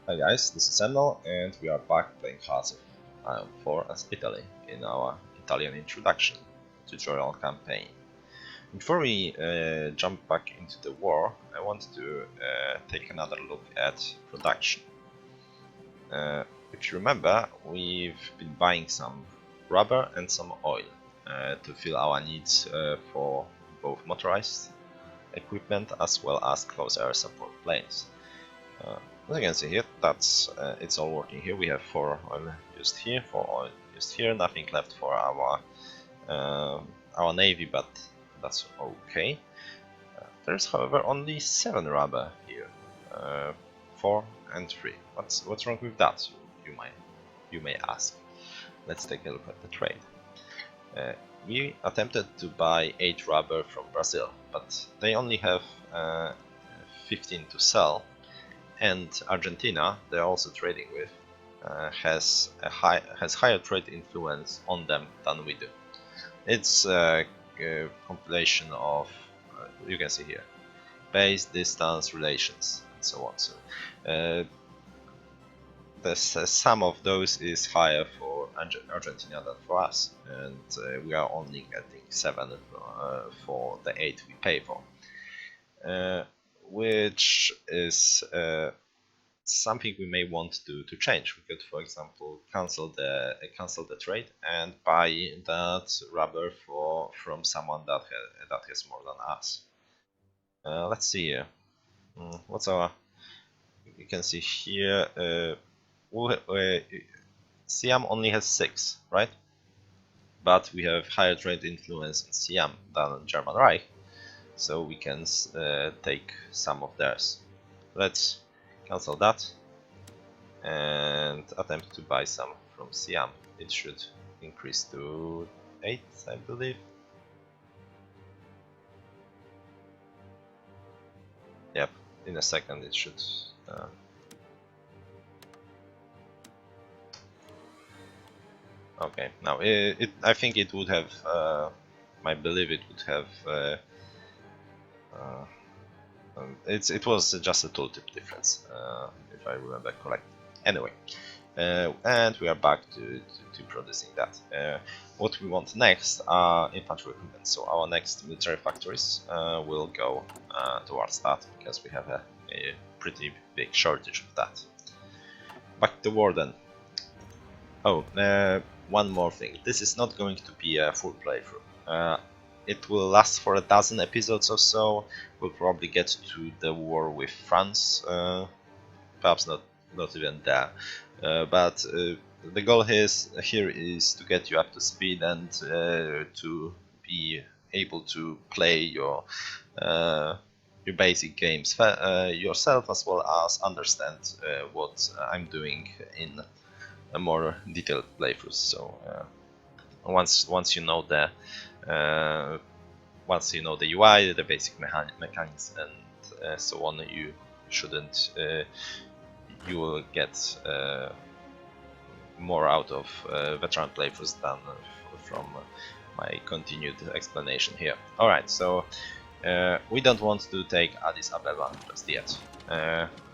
Hi guys, this is Emnel and we are back playing Hearts of Iron 4 as Italy in our Italian introduction tutorial campaign. Before we jump back into the war, I want to take another look at production. If you remember, we've been buying some rubber and some oil to fill our needs for both motorized equipment as well as close air support planes. As you can see here, that's it's all working here. We have 4 oil used here, 4 oil used here, nothing left for our navy, but that's okay. There's however only 7 rubber here, 4 and 3. What's wrong with that? You may ask. Let's take a look at the trade. We attempted to buy 8 rubber from Brazil, but they only have 15 to sell. And Argentina, they're also trading with, has higher trade influence on them than we do. It's a compilation of, you can see here, base, distance, relations, and so on. So the sum of those is higher for Argentina than for us, and we are only getting 7 for the 8 we pay for. Which is something we may want to change. We could, for example, cancel the trade and buy that rubber from someone that has more than us. Let's see here. What's our? You can see here. Siam only has 6, right? But we have higher trade influence in Siam than German Reich. So we can take some of theirs. Let's cancel that and attempt to buy some from Siam. It should increase to 8, I believe. Yep, in a second it should. Okay, now I think it would have. I believe it would have. It was just a tooltip difference, if I remember correctly. Anyway, and we are back to producing that. What we want next are infantry equipment. So our next military factories will go towards that, because we have a pretty big shortage of that. Back to war then. Oh, one more thing. This is not going to be a full playthrough. It will last for a dozen episodes or so. We'll probably get to the war with France, perhaps not even there. But the goal here is to get you up to speed and to be able to play your basic games yourself, as well as understand what I'm doing in a more detailed playthroughs. So once you know the UI, the basic mechanics, and so on, you shouldn't. You will get more out of veteran playthroughs than from my continued explanation here. Alright, so we don't want to take Addis Ababa just yet.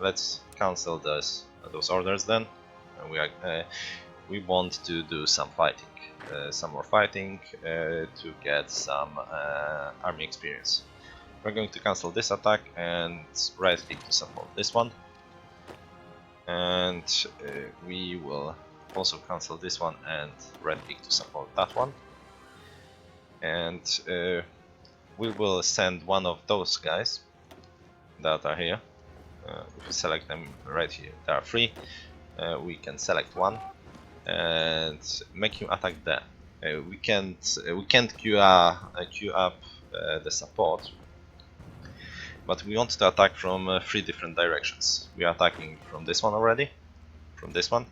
Let's cancel those orders then. We want to do some fighting. Some more fighting to get some army experience. We're going to cancel this attack and right click to support this one, and we will also cancel this one and right click to support that one, and we will send one of those guys that are here. If we select them right here, there are 3. We can select one and make him attack there. We can't queue up the support, but we want to attack from 3 different directions. We are attacking from this one already, from this one,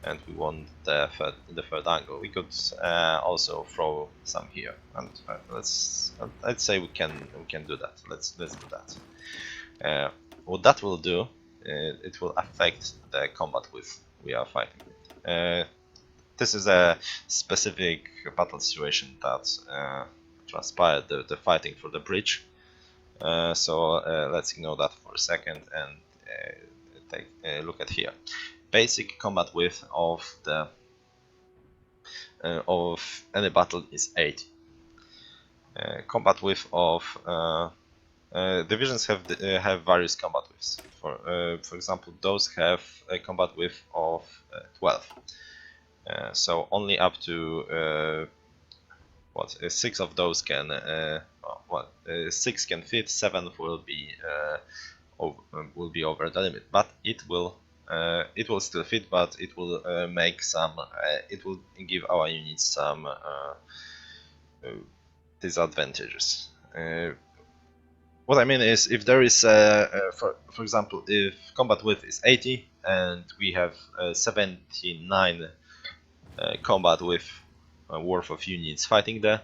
and we want the third angle. We could also throw some here, and I'd say we can do that. Let's do that. What that will do, it will affect the combat we are fighting with. This is a specific battle situation that transpired, the fighting for the bridge. So let's ignore that for a second and take a look at here. Basic combat width of the of any battle is 80. Combat width of divisions have various combat widths. For example, those have a combat width of 12. So only up to 6 of those can 6 can fit. 7 will be over the limit, but it will still fit, but it will make some. It will give our units some disadvantages. What I mean is, if there is, for example, if combat width is 80 and we have 79 combat width worth of units fighting there,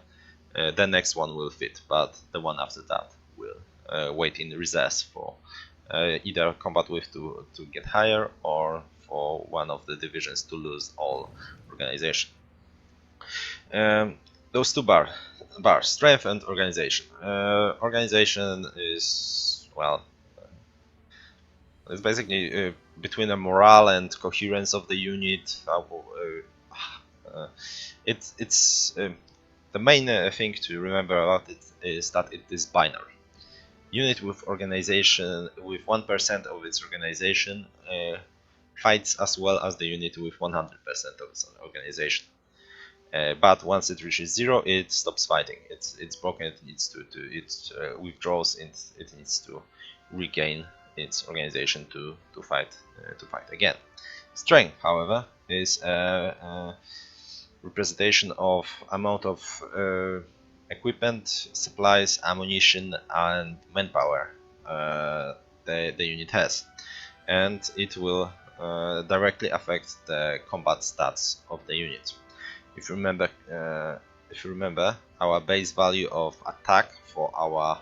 the next one will fit, but the one after that will wait in reserves for either combat width to get higher, or for one of the divisions to lose all organization. Those two bars, strength and organization. Organization is, well, it's basically between the morale and coherence of the unit. It's the main thing to remember about it is that it is binary. Unit with organization with 1% of its organization fights as well as the unit with 100% of its organization. But once it reaches 0, it stops fighting. It's broken. It needs it withdraws. It needs to regain its organization to fight again. Strength, however, is a representation of amount of equipment, supplies, ammunition, and manpower the unit has, and it will directly affect the combat stats of the unit. If you remember, our base value of attack for our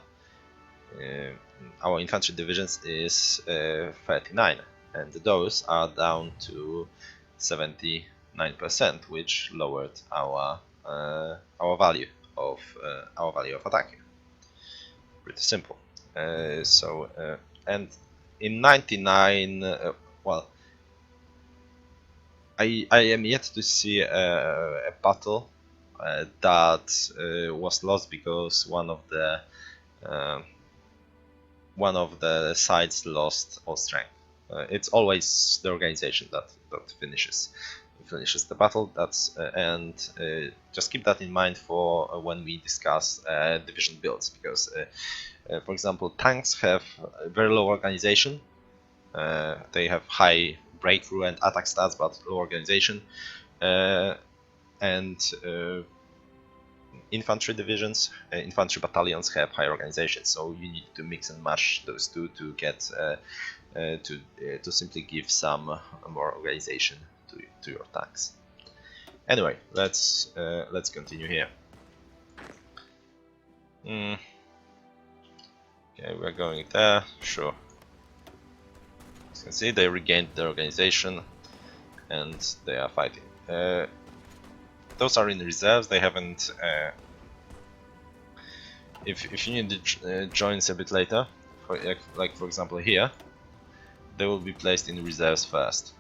infantry divisions is 39, and those are down to 79%, which lowered our value of attack. Pretty simple. And in 99, well, I am yet to see a battle that was lost because one of the sides lost all strength. It's always the organization that finishes the battle. Just keep that in mind for when we discuss division builds, because for example, tanks have a very low organization. They have high breakthrough and attack stats, but low organization. Infantry divisions, infantry battalions have high organization. So you need to mix and match those two to get to simply give some more organization to your tanks. Anyway, let's continue here. Okay, we're going there. Sure. As you can see, they regained their organization and they are fighting. Those are in reserves. They haven't. If you need joins a bit later, like for example here, they will be placed in reserves first.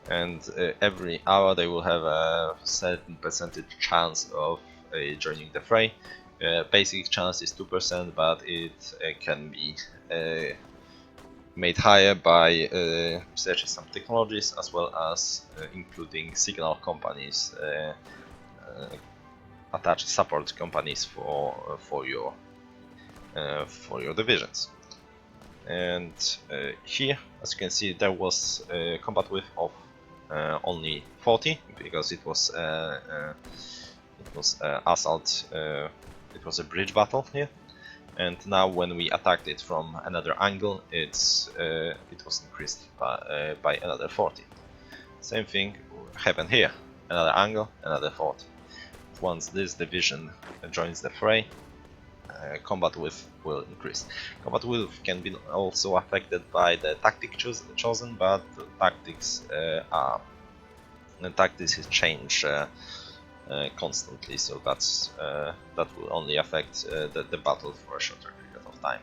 And every hour they will have a certain percentage chance of joining the fray. Basic chance is 2%, but it can be made higher by researching some technologies, as well as including signal companies, attached support companies for your divisions. And here, as you can see, there was a combat width of only 40, because it was assault. It was a bridge battle here, and now when we attacked it from another angle, it was increased by another 40. Same thing happened here. Another angle, another 40. Once this division joins the fray, combat width will increase. Combat width can be also affected by the tactic chosen, but the tactics change constantly, so that will only affect the battle for a shorter period of time.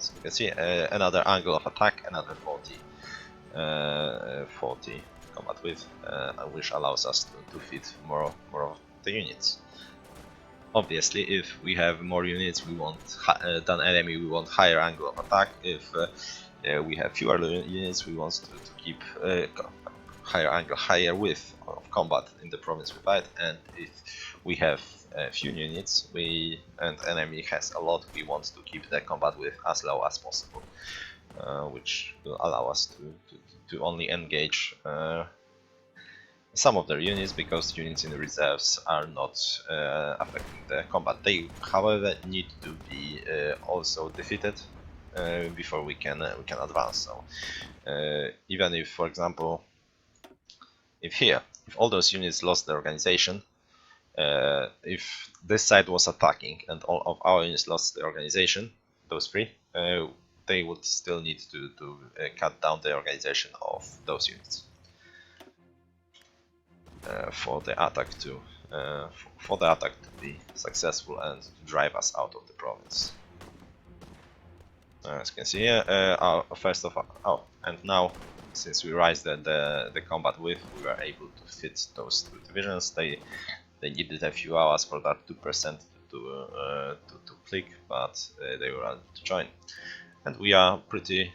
So you can see another angle of attack, another 40 combat width, which allows us to fit more of the units. Obviously, if we have more units, we want than enemy, we want higher angle of attack. If we have fewer units, we want to keep higher angle, higher width of combat in the province we fight. And if we have few units, and enemy has a lot, we want to keep the combat width as low as possible, which will allow us to only engage some of their units, because units in the reserves are not affecting the combat. They, however, need to be also defeated before we can advance. So even if, for example, if all those units lost their organization, if this side was attacking and all of our units lost their organization, those three, they would still need to cut down the organization of those units. For the attack to be successful and to drive us out of the province. As you can see here, first of all, and now since we raised the combat width, we were able to fit those two divisions. They needed a few hours for that 2% to click, but they were able to join, and we are pretty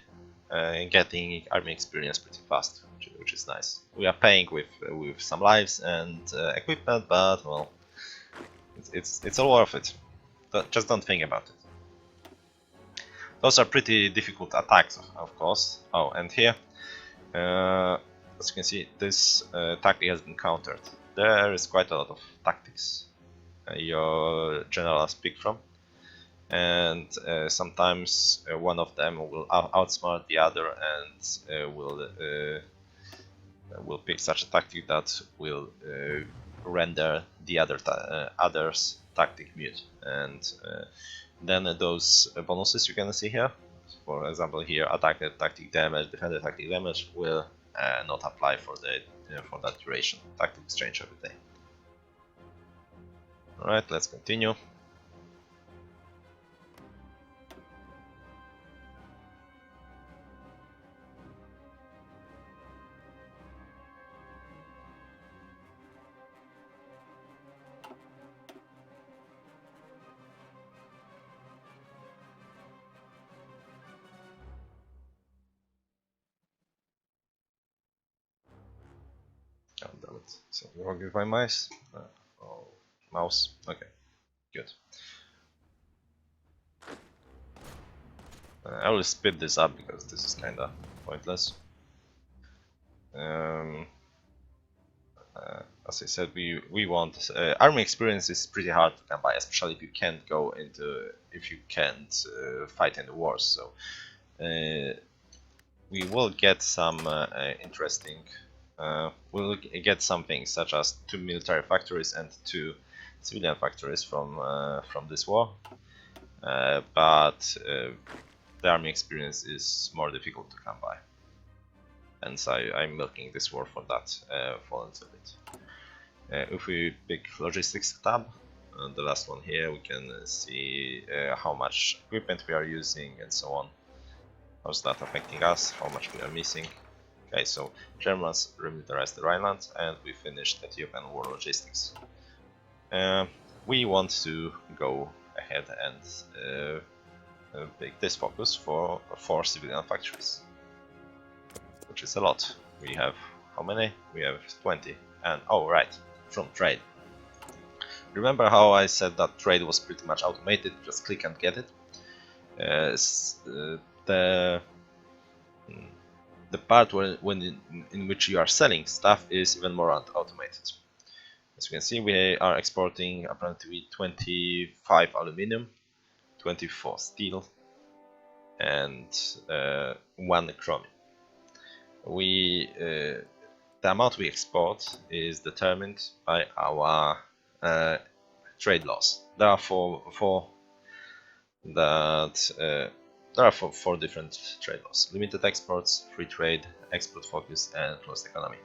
getting army experience pretty fast, which is nice. We are paying with some lives and equipment, but well, it's all worth it. Just don't think about it. Those are pretty difficult attacks, of course. Oh, and here, as you can see, this tactic has been countered. There is quite a lot of tactics your generals pick from, and sometimes one of them will outsmart the other and will pick such a tactic that will render the other's tactic mute, and then those bonuses you can see here, for example here, attack tactic damage, defender tactic damage, will not apply for that duration. Tactics change every day. Alright, let's continue. Oh, damn it. Something wrong with my mouse? Mouse. Okay, good. I will speed this up because this is kinda pointless. As I said, we want army experience is pretty hard to come by, especially if you can't fight in the wars. So we will get some interesting. We'll get some things such as 2 military factories and 2 civilian factories from this war, but the army experience is more difficult to come by, and so I'm milking this war for that for a little bit. If we pick logistics tab, the last one here, we can see how much equipment we are using and so on. How's that affecting us? How much we are missing? Okay, so Germans remilitarized the Rhineland, and we finished Ethiopian war logistics. We want to go ahead and make this focus for 4 civilian factories, which is a lot. We have how many? We have 20, and oh right, from trade. Remember how I said that trade was pretty much automated? Just click and get it. The part in which you are selling stuff is even more automated. As you can see, we are exporting apparently 25 aluminum, 24 steel, and 1 chromium. The amount we export is determined by our trade laws. There are four different trade laws: limited exports, free trade, export focus, and closed economy.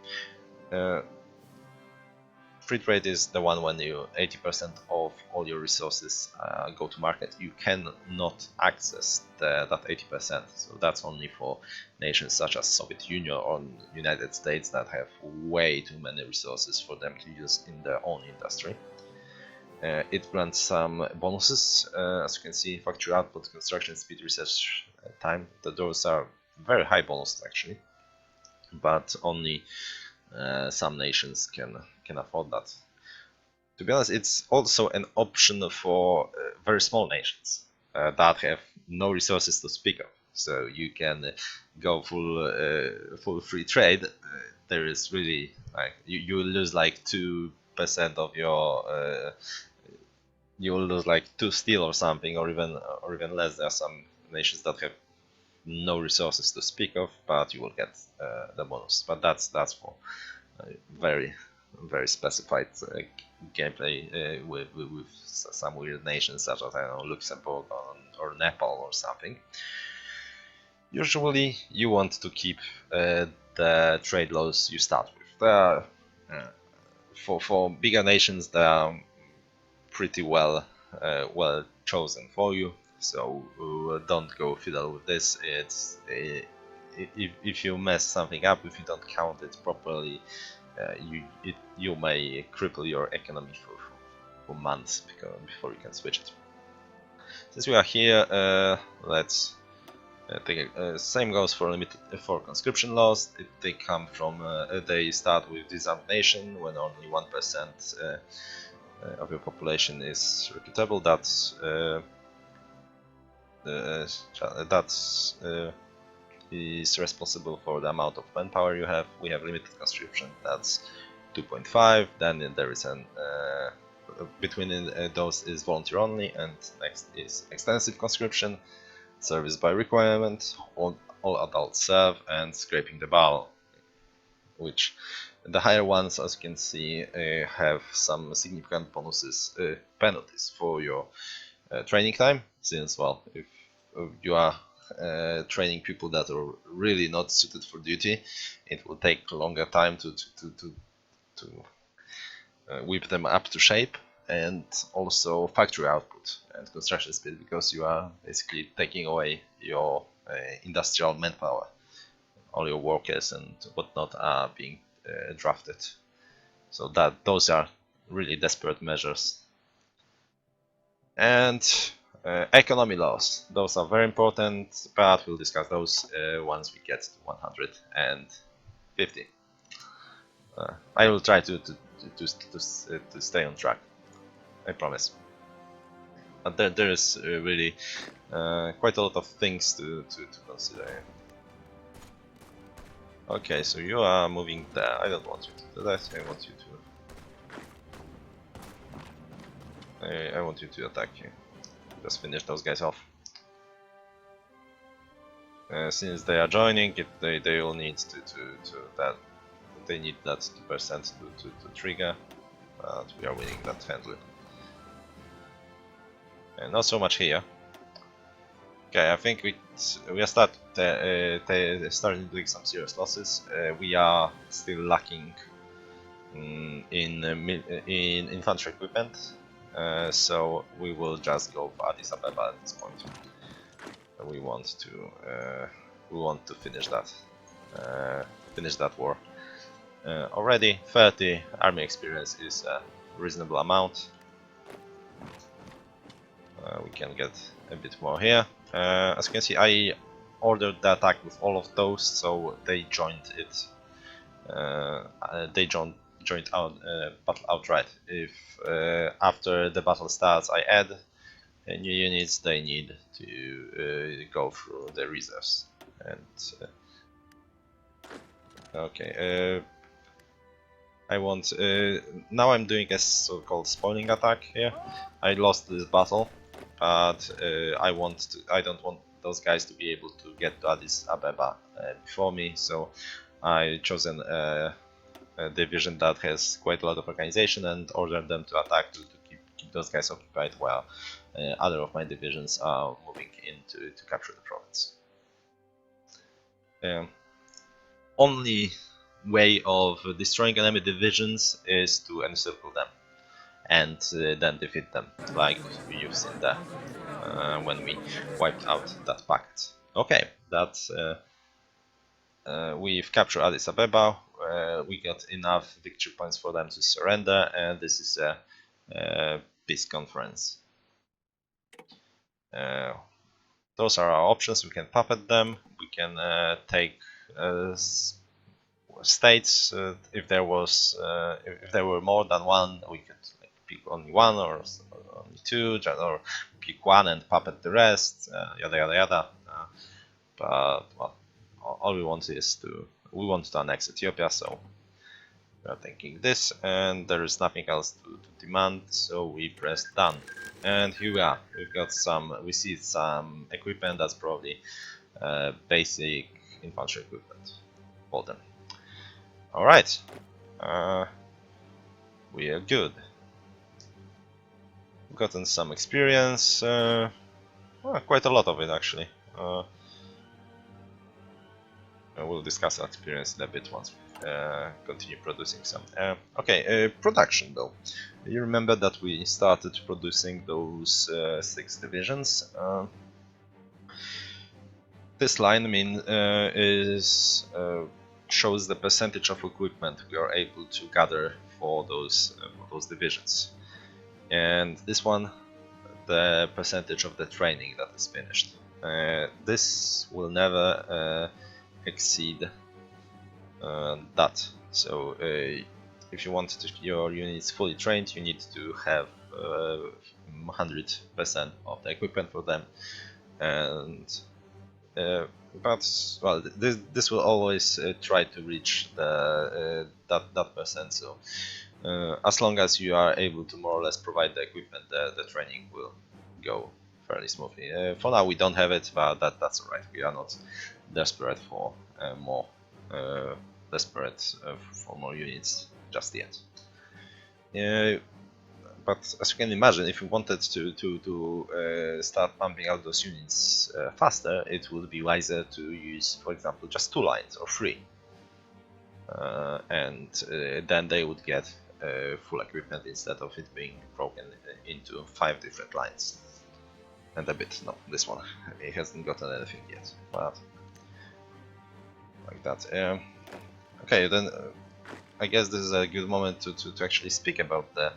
free trade is the one when you 80% of all your resources go to market. You cannot access that 80%. So that's only for nations such as Soviet Union or United States that have way too many resources for them to use in their own industry. It grants some bonuses, as you can see, factory output, construction speed, research time. Those are very high bonuses actually, but only some nations can afford that. To be honest, it's also an option for very small nations that have no resources to speak of. So you can go full free trade. There is really like you lose like 2% of your you will lose like 2 steel or something, or even less. There are some nations that have no resources to speak of, but you will get the bonus. But that's for very specified gameplay with some weird nations such as, I don't know, Luxembourg or Nepal or something. Usually you want to keep the trade laws you start with. For bigger nations, they are pretty well chosen for you, so don't go fiddle with this. It's if you mess something up, if you don't count it properly, you may cripple your economy for months before you can switch it. Since we are here, let's take same goes for conscription laws. They come from they start with disarmation when only 1% of your population is recruitable. That's is responsible for the amount of manpower you have. We have limited conscription, that's 2.5. Then there is an between those is volunteer only, and next is extensive conscription, service by requirement, all adults serve, and scraping the barrel, which the higher ones, as you can see, have some significant bonuses, penalties for your training time, since, well, if you are training people that are really not suited for duty, it will take longer time to whip them up to shape, and also factory output and construction speed, because you are basically taking away your industrial manpower. All your workers and whatnot are being drafted. So those are really desperate measures. And economy laws, those are very important, but we'll discuss those once we get to 150. I will try to stay on track, I promise. But there is really quite a lot of things to consider. Okay, so you are moving there. I don't want you to do that. I want you to attack you. Just finish those guys off. Since they are joining, they will need to that. They need that 2% to trigger, but we are winning that handle. And not so much here. Okay, I think we are starting doing some serious losses. We are still lacking in infantry equipment, so we will just go for Addis Ababa at this point. We want to finish that war. Already 30 army experience is a reasonable amount. We can get a bit more here. As you can see, I ordered the attack with all of those, so they joined it. They joined battle outright. If after the battle starts I add new units, they need to go through the reserves. And okay, I want now I'm doing a so-called spoiling attack here. I lost this battle, but I don't want those guys to be able to get to Addis Ababa before me, so I chosen a division that has quite a lot of organization and ordered them to attack to keep those guys occupied, while other of my divisions are moving in to capture the province. Only way of destroying enemy divisions is to encircle them and then defeat them, like you've seen there when we wiped out that packet. Okay, that's we've captured Addis Ababa. We got enough victory points for them to surrender, and this is a peace conference. Those are our options. We can puppet them. We can take states. If there were more than one, we could pick only one or only two, or pick one and puppet the rest. Yada yada yada. But well, all we want is to annex Ethiopia, so we are thinking this, and there is nothing else to demand, so we press done. And here we are. We see some equipment that's probably basic infantry equipment. Hold them. All right, we are good. We've gotten some experience, well, quite a lot of it actually. We'll discuss that experience in a bit once we continue producing some. Okay, production though. You remember that we started producing those 6 divisions. This line, shows the percentage of equipment we are able to gather for those divisions, and this one, the percentage of the training that is finished. This will never exceed that. So if you want your units fully trained, you need to have 100% of the equipment for them, and but well, this will always try to reach that percent. So as long as you are able to more or less provide the equipment, the training will go fairly smoothly. For now we don't have it, but that's alright. We are not desperate for more units just yet. But as you can imagine, if you wanted to start pumping out those units faster, it would be wiser to use, for example, just 2 lines or 3, and then they would get full equipment instead of it being broken into 5 different lines. And a bit. No, this one, it hasn't gotten anything yet, but like that. Okay, then I guess this is a good moment to actually speak about the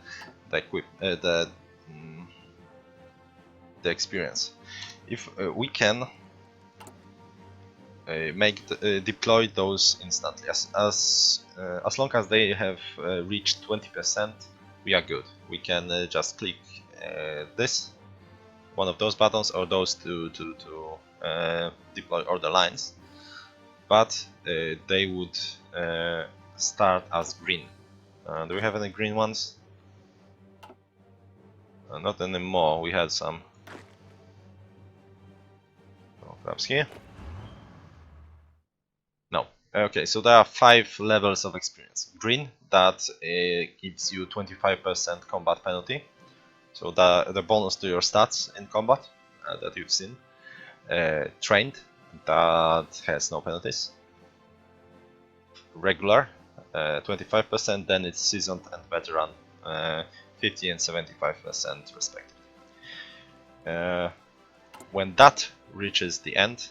experience. If we can deploy those instantly, as long as they have reached 20%, we are good. We can just click this, one of those buttons, or those to deploy order lines, but they would start as green. Do we have any green ones? Not anymore. We had some. Oh, perhaps here? No. Okay, so there are 5 levels of experience. Green, that gives you 25% combat penalty. So the bonus to your stats in combat that you've seen. Trained, that has no penalties. Regular, 25%, then it's seasoned and veteran, 50 and 75% respectively. When that reaches the end,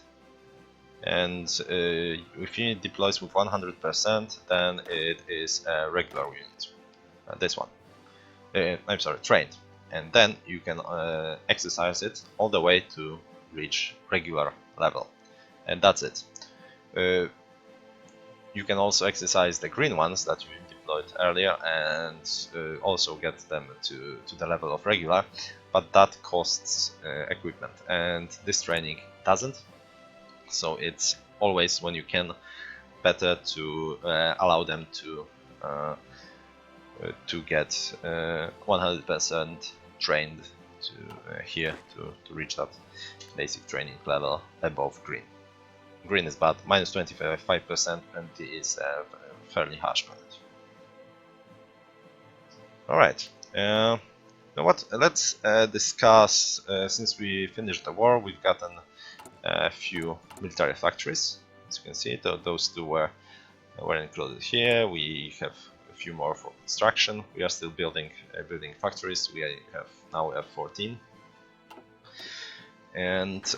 and if unit deploys with 100%, then it is a regular unit. This one. I'm sorry, trained. And then you can exercise it all the way to reach regular level. And that's it. You can also exercise the green ones that you deployed earlier and also get them to the level of regular, but that costs equipment, and this training doesn't. So it's always, when you can, better to allow them to get 100% trained to here to reach that basic training level above green. Green is bad, minus 25% penalty is a fairly harsh penalty. Alright, now what? Let's discuss, since we finished the war, we've gotten a few military factories. As you can see, those two were were included here. We have a few more for construction. We are still building factories. Now we have 14, and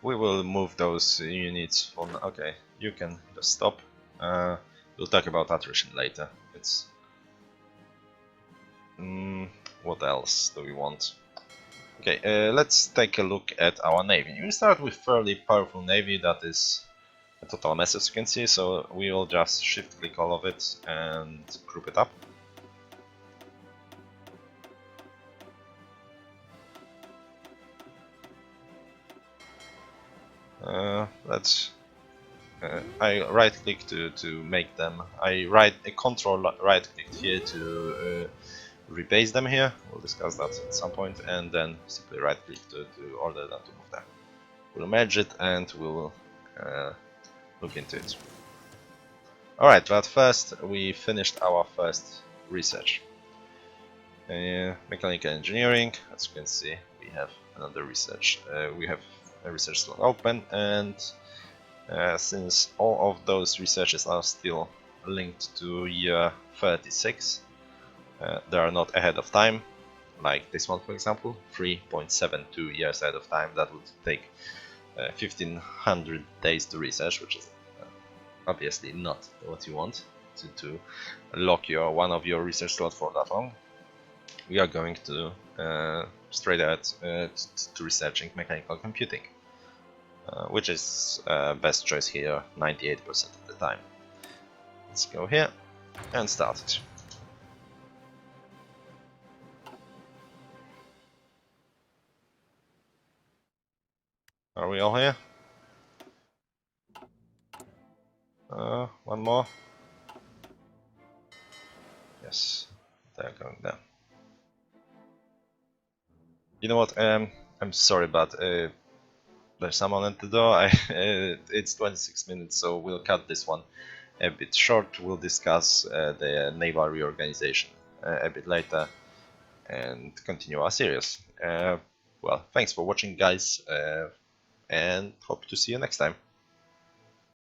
we will move those units on. Okay, you can just stop. We'll talk about attrition later. It's what else do we want? Okay, let's take a look at our navy. We start with fairly powerful navy that is a total mess, as you can see, so we will just shift click all of it and group it up. I right click to make them. I control right click here to rebase them here. We'll discuss that at some point, and then simply right click to order them to move them. We'll merge it and we'll look into it. Alright, but first we finished our first research. Mechanical engineering, as you can see, we have another research. We have a research slot open, and since all of those researches are still linked to year 36, they are not ahead of time, like this one for example, 3.72 years ahead of time. That would take 1500 days to research, which is obviously not what you want to lock one of your research slots for that long. We are going to straight ahead to researching mechanical computing, which is best choice here 98% of the time. Let's go here and start it. Are we all here? One more. Yes, they're going there. You know what? I'm sorry, but there's someone at the door. It's 26 minutes, so we'll cut this one a bit short. We'll discuss the naval reorganization a bit later and continue our series. Well, thanks for watching, guys, and hope to see you next time.